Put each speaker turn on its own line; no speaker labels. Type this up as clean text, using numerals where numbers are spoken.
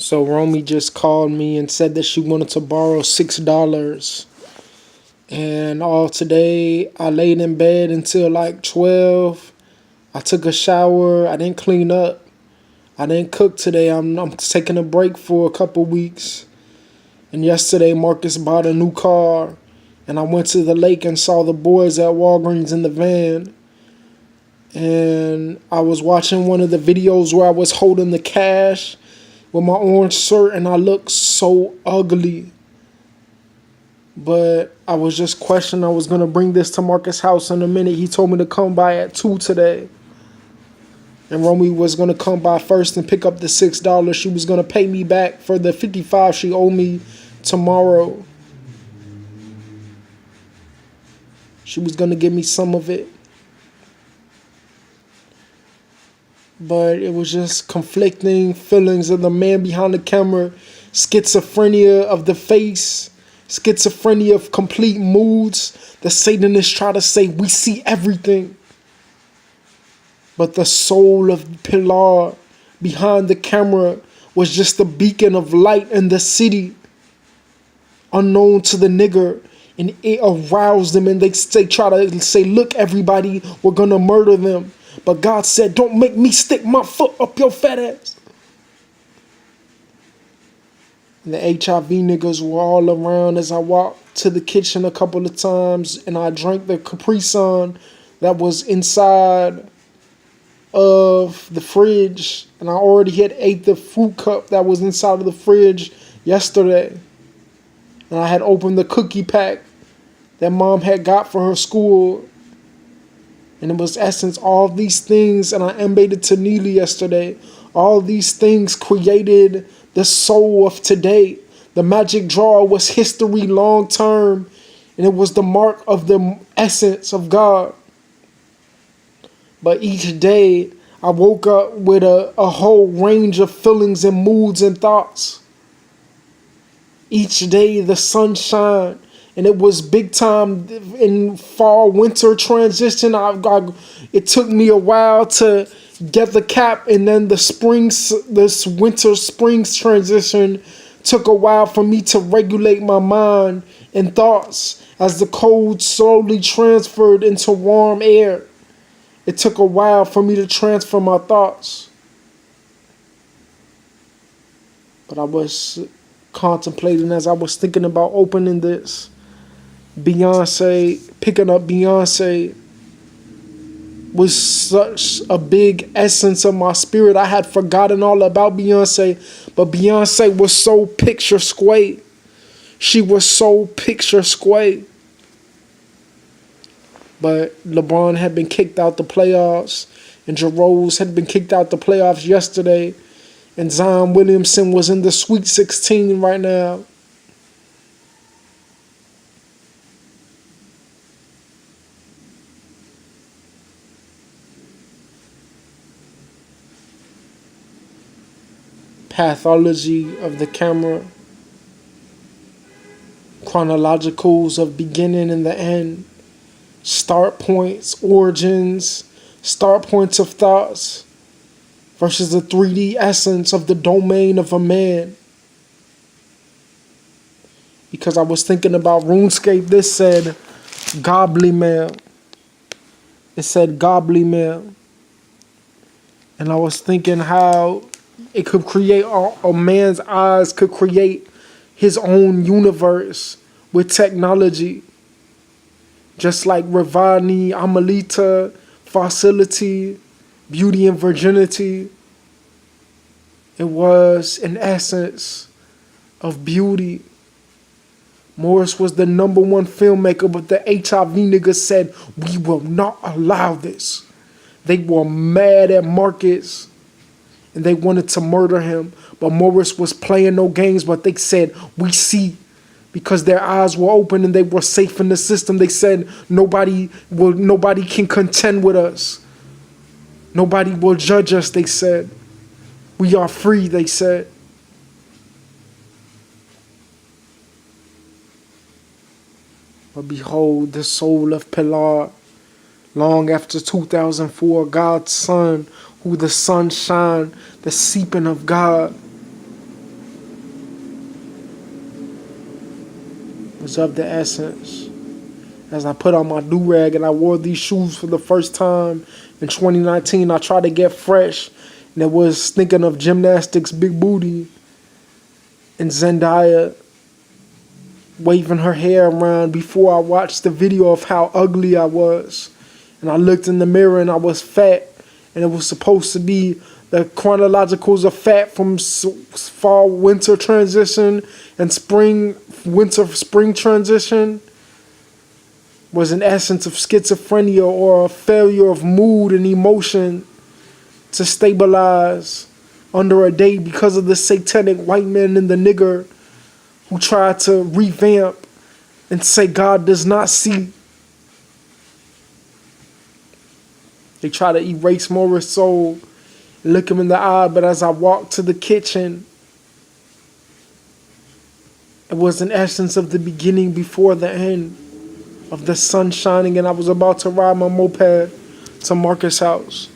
So Romy just called me and said that she wanted to borrow $6. And all today I laid in bed until like 12. I took a shower. I didn't clean up. I didn't cook today. I'm taking a break for a couple weeks. And yesterday Marcus bought a new car. And I went to the lake and saw the boys at Walgreens in the van. And I was watching one of the videos where I was holding the cash with my orange shirt and I looked so ugly. But I was just questioning. I was going to bring this to Marcus' house in a minute. He told me to come by at 2 today. And Romy was going to come by first and pick up the $6. She was going to pay me back for the $55 she owed me tomorrow. She was going to give me some of it. But it was just conflicting feelings of the man behind the camera, schizophrenia of the face, schizophrenia of complete moods. The Satanists try to say we see everything. But the soul of Pilar behind the camera was just a beacon of light in the city, unknown to the nigger. And it aroused them and they try to say, look, everybody, we're going to murder them. But God said, don't make me stick my foot up your fat ass. And the HIV niggas were all around as I walked to the kitchen a couple of times and I drank the Capri Sun that was inside of the fridge. And I already had ate the fruit cup that was inside of the fridge yesterday. And I had opened the cookie pack that Mom had got for her school. And it was essence, all these things, and I embedded to Neely yesterday. All these things created the soul of today. The magic drawer was history long term, and it was the mark of the essence of God. But each day, I woke up with a whole range of feelings and moods and thoughts. Each day, the sun shined. And it was big time in fall, winter transition. It took me a while to get the cap. And then this winter, springs transition took a while for me to regulate my mind and thoughts as the cold slowly transferred into warm air. It took a while for me to transfer my thoughts. But I was contemplating as I was thinking about opening this. Picking up Beyonce was such a big essence of my spirit. I had forgotten all about Beyonce, but Beyonce was so picture square. She was so picture square. But LeBron had been kicked out the playoffs, and Jerose had been kicked out the playoffs yesterday, and Zion Williamson was in the Sweet 16 right now. Pathology of the camera, chronologicals of beginning and the end, start points, origins, start points of thoughts versus the 3D essence of the domain of a man. Because I was thinking about RuneScape, this said Gobbly Mail. It said Gobbly Mail. And I was thinking how it could create, a man's eyes could create his own universe with technology. Just like Ravani, Amalita, Facility, Beauty and Virginity. It was an essence of beauty. Morris was the #1 filmmaker, but the HIV niggas said, we will not allow this. They were mad at Marcus. And they wanted to murder him. But Morris was playing no games. But they said, we see. Because their eyes were open and they were safe in the system. They said, nobody can contend with us. Nobody will judge us, they said. We are free, they said. But behold, the soul of Pilar, long after 2004, God's Son, who the sun shine, the seeping of God, was of the essence. As I put on my do-rag and I wore these shoes for the first time in 2019, I tried to get fresh, and it was thinking of gymnastics, big booty, and Zendaya waving her hair around before I watched the video of how ugly I was. And I looked in the mirror and I was fat, and it was supposed to be the chronologicals of fat from fall winter transition and spring winter spring transition was an essence of schizophrenia or a failure of mood and emotion to stabilize under a day because of the satanic white man and the nigger who tried to revamp and say God does not see. They try to erase Morris' soul and look him in the eye, but as I walked to the kitchen, it was an essence of the beginning before the end, of the sun shining, and I was about to ride my moped to Marcus' house.